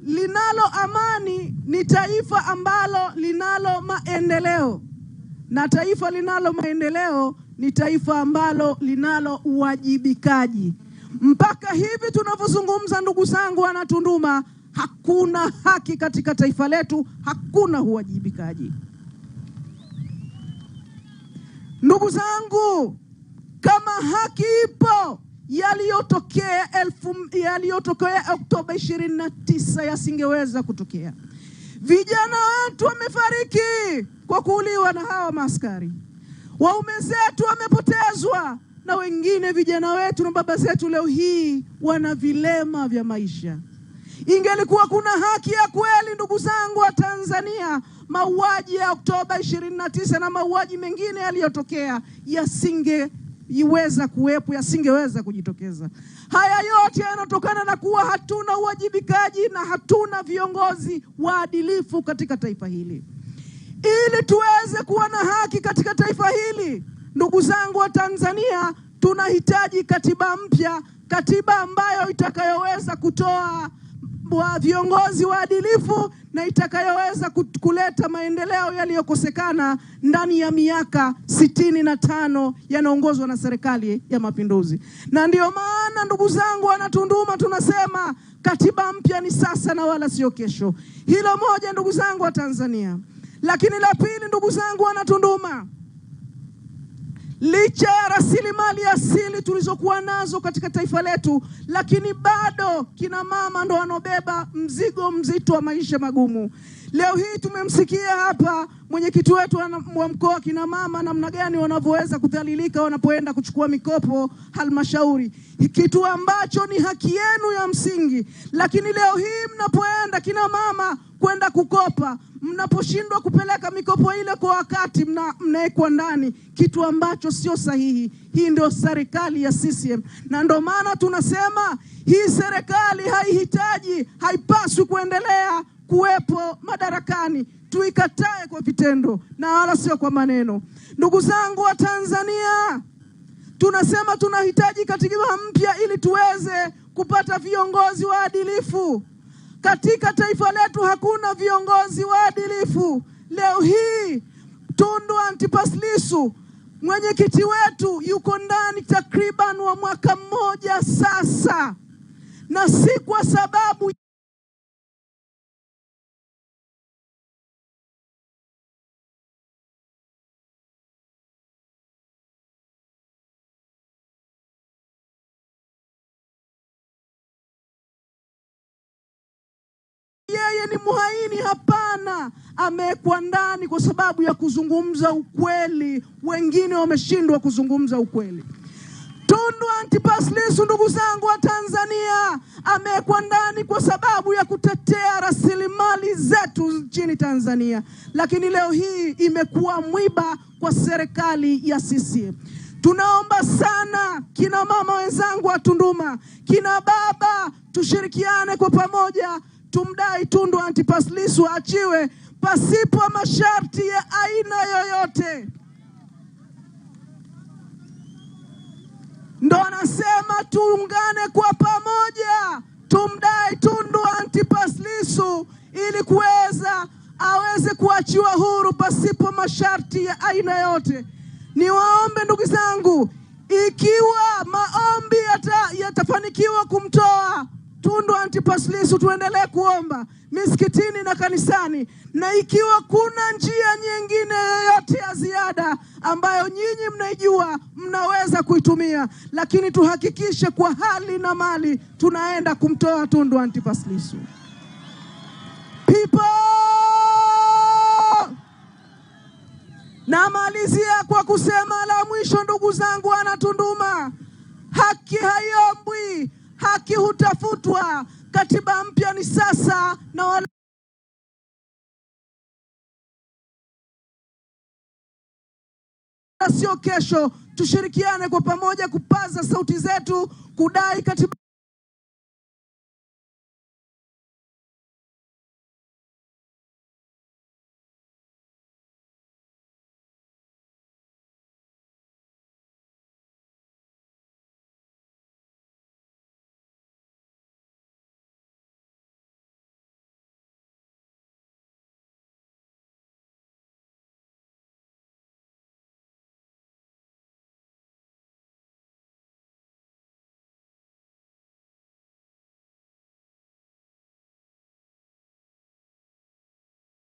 linalo amani ni taifa ambalo linalo maendeleo, na taifa linalo maendeleo ni taifa ambalo linalo uwajibikaji. Mpaka hivi tunavyozungumza, ndugu zangu wana Tunduma, hakuna haki katika taifa letu, hakuna uwajibikaji. Ndugu zangu, kama haki ipo, yaliyotokea Oktoba 29 yasingeweza kutokea. Vijana wetu wamefariki kwa kuuliwa na hawa maaskari. Waume zetu wamepotezwa, na wengine vijana wetu na baba zetu leo hii wana vilema vya maisha. Ingelikuwa kuna haki ya kweli, ndugu zangu wa Tanzania, mauaji ya Oktoba 29 na mauaji mengine yaliyotokea yasingeweza kuwepo, yasingeweza kujitokeza. Haya yote yanatokana na kuwa hatuna uwajibikaji na hatuna viongozi waadilifu katika taifa hili. Ili tuweze kuwa na haki katika taifa hili, ndugu zangu wa Tanzania, tunahitaji katiba mpya, katiba ambayo itakayoweza kutoa viongozi waadilifu na itakayoweza kuleta maendeleo yaliyokosekana ndani ya miaka 65 yanaongozwa na serikali ya mapinduzi. Na ndio maana ndugu zangu wana Tunduma, tunasema katiba mpya ni sasa na wala sio kesho. Hilo moja, ndugu zangu wa Tanzania. Lakini la pili, ndugu zangu wana Tunduma, licha ya rasilimali asili tulizokuwa nazo katika taifa letu, lakini bado kina mama ndo wanobeba mzigo mzito wa maisha magumu. Leo hii tumemsikia hapa mwenyekiti wetu wa mkoa, kina mama namna gani wanavyoweza kudhalilika wanapoenda kuchukua mikopo halmashauri, kitu ambacho ni haki yenu ya msingi. Lakini leo hii mnapoenda kina mama kwenda kukopa, mnaposhindwa kupeleka mikopo ile kwa wakati, mnaekwa ndani, kitu ambacho sio sahihi. Hii ndio serikali ya CCM, na ndio maana tunasema hii serikali haipaswi kuendelea kuwepo madarakani. Tuikatae kwa vitendo na wala sio kwa maneno. Ndugu zangu wa Tanzania, tunasema tunahitaji katiba mpya ili tuweze kupata viongozi waadilifu. Katika taifa letu hakuna viongozi waadilifu. Leo hii Tundu Antipas Lissu, mwenyekiti wetu, yuko ndani takriban wa mwaka mmoja sasa, na si kwa sababu yeye ni muhaini. Hapana, amekuwa ndani kwa sababu ya kuzungumza ukweli. Wengine wameshindwa kuzungumza ukweli. Tundu Antipas Lissu, ndugu zangu wa Tanzania, amekuwa ndani kwa sababu ya kutetea rasilimali zetu nchini Tanzania, lakini leo hii imekuwa mwiba kwa serikali ya CCM. Tunaomba sana kina mama wenzangu wa Tunduma, kina baba, tushirikiane kwa pamoja, tumdai Tundu Antipas Lissu achiwe pasipo masharti ya aina yoyote. Ndo anasema tuungane kwa pamoja, tumdai Tundu Antipas Lissu ili aweze kuachiwa huru pasipo masharti ya aina yote. Niwaombe ndugu zangu, ikiwa maombi yatafanikiwa kumtoa Tundu Antipas Lissu, tuendelee kuomba misikitini na kanisani, na ikiwa kuna njia nyingine yoyote ya ziada ambayo nyinyi mnaijua, mnaweza kuitumia, lakini tuhakikishe kwa hali na mali tunaenda kumtoa Tundu Antipas Lissu. People! Namalizia kwa kusema la mwisho, ndugu zangu wana Tunduma, haki haiombwi, haki hutafutwa. Katiba mpya ni sasa na wala sio kesho. Tushirikiane kwa pamoja kupaza sauti zetu kudai katiba